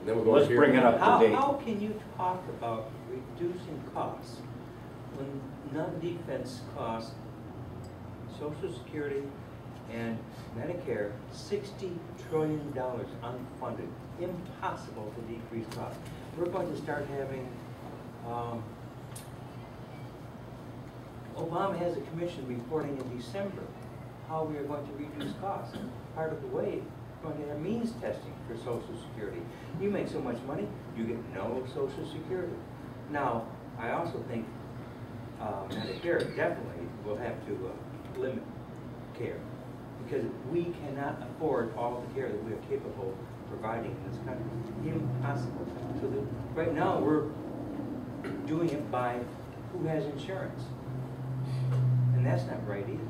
And then we'll go Let's here. bring it up to date. How can you talk about reducing costs when non-defense costs, Social Security and Medicare, $60 trillion unfunded? Impossible to decrease costs. We're going to start having, Obama has a commission reporting in December how we are going to reduce costs. Part of the way, we're going to have means testing for Social Security. You make so much money, you get no Social Security. Now, I also think Medicare definitely will have to limit care, because we cannot afford all the care that we are capable of providing in this country. Impossible. So right now we're doing it by who has insurance, and that's not right either.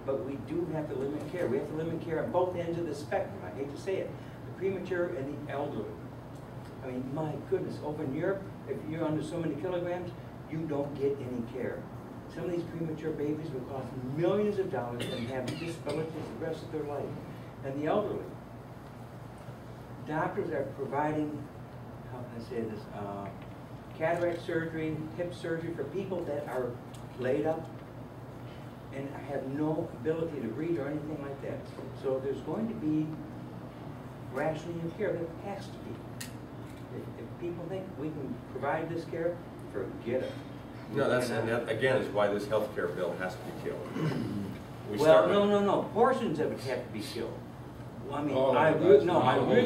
But we do have to limit care. We have to limit care on both ends of the spectrum. I hate to say it, the premature and the elderly. I mean, my goodness, over in Europe, if you're under so many kilograms, you don't get any care. Some of these premature babies will cost millions of dollars and have disabilities the rest of their life. And the elderly, doctors are providing, how can I say this, cataract surgery, hip surgery for people that are laid up and have no ability to read or anything like that. So there's going to be rationing of care. There has to be. If people think we can provide this care, forget it. No, and that again is why this health care bill has to be killed. Well, no. Portions of it have to be killed. Well, I mean, I really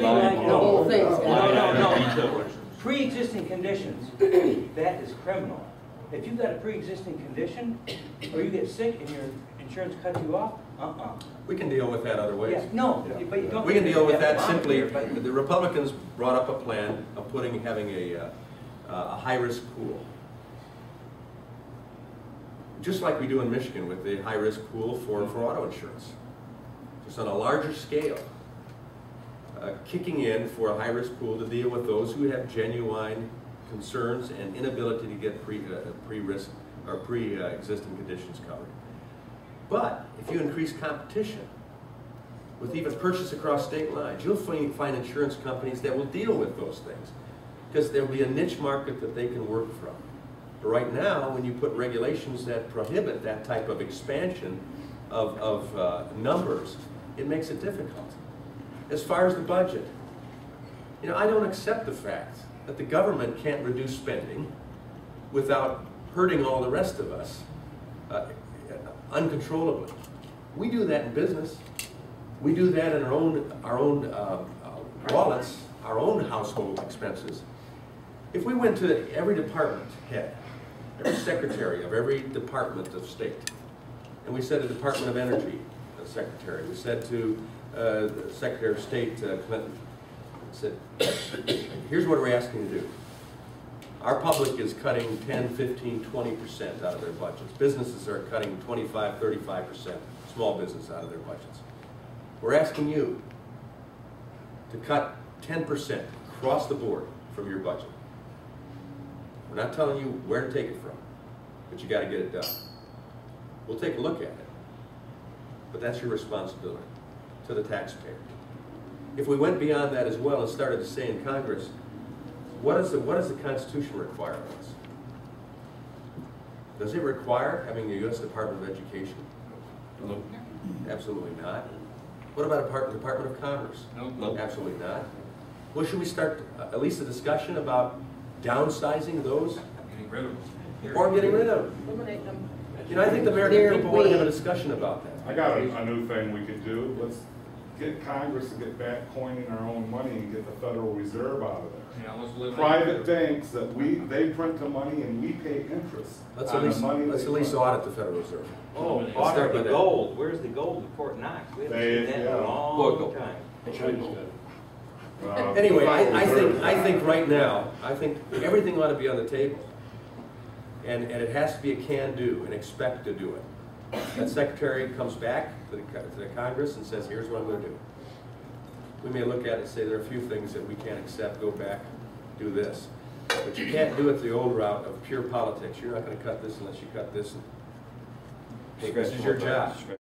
like no. Pre-existing conditions, that is criminal. If you've got a pre-existing condition, or you get sick and your insurance cuts you off, we can deal with that other ways. Yeah, no, but you don't. We can deal with that simply. The Republicans brought up a plan of having a high-risk pool, just like we do in Michigan with the high-risk pool for auto insurance, just on a larger scale, kicking in for a high-risk pool to deal with those who have genuine concerns and inability to get pre-risk or pre-existing conditions covered. But if you increase competition with even purchase across state lines, you'll find insurance companies that will deal with those things, because there will be a niche market that they can work from. But right now, when you put regulations that prohibit that type of expansion of numbers, it makes it difficult. As far as the budget, I don't accept the fact that the government can't reduce spending without hurting all the rest of us uncontrollably. We do that in business. We do that in our own wallets, our own household expenses. If we went to every department head, every secretary of every department of state, and we said the Department of Energy secretary, we said to the Secretary of State Clinton, said, here's what we're asking you to do. Our public is cutting 10, 15, 20% out of their budgets. Businesses are cutting 25, 35%, small business out of their budgets. We're asking you to cut 10% across the board from your budget. We're not telling you where to take it from, but you got to get it done. We'll take a look at it, but that's your responsibility to the taxpayer. If we went beyond that as well and started to say in Congress, what does the Constitution require of us? Does it require having a U.S. Department of Education? No. Absolutely not. What about a Department of Commerce? No. Absolutely not. Well, should we start at least a discussion about downsizing those? Getting rid of them. Or getting rid of them. Eliminate them. I think the American people want to have a discussion about that. I got a new thing we could do. Let's get Congress to get back coining our own money and get the Federal Reserve out of there. Yeah, let's live Private banks that they print the money and we pay interest. Let's at least audit the Federal Reserve. Oh, audit the gold. Where's the gold in Fort Knox? We haven't seen that in a long time. Anyway, I think right now, I think everything ought to be on the table. And it has to be a can-do and expect to do it. That secretary comes back to the Congress and says, here's what I'm going to do. We may look at it and say there are a few things that we can't accept, go back, do this. But you can't do it the old route of pure politics. You're not going to cut this unless you cut this. Hey, this is your job.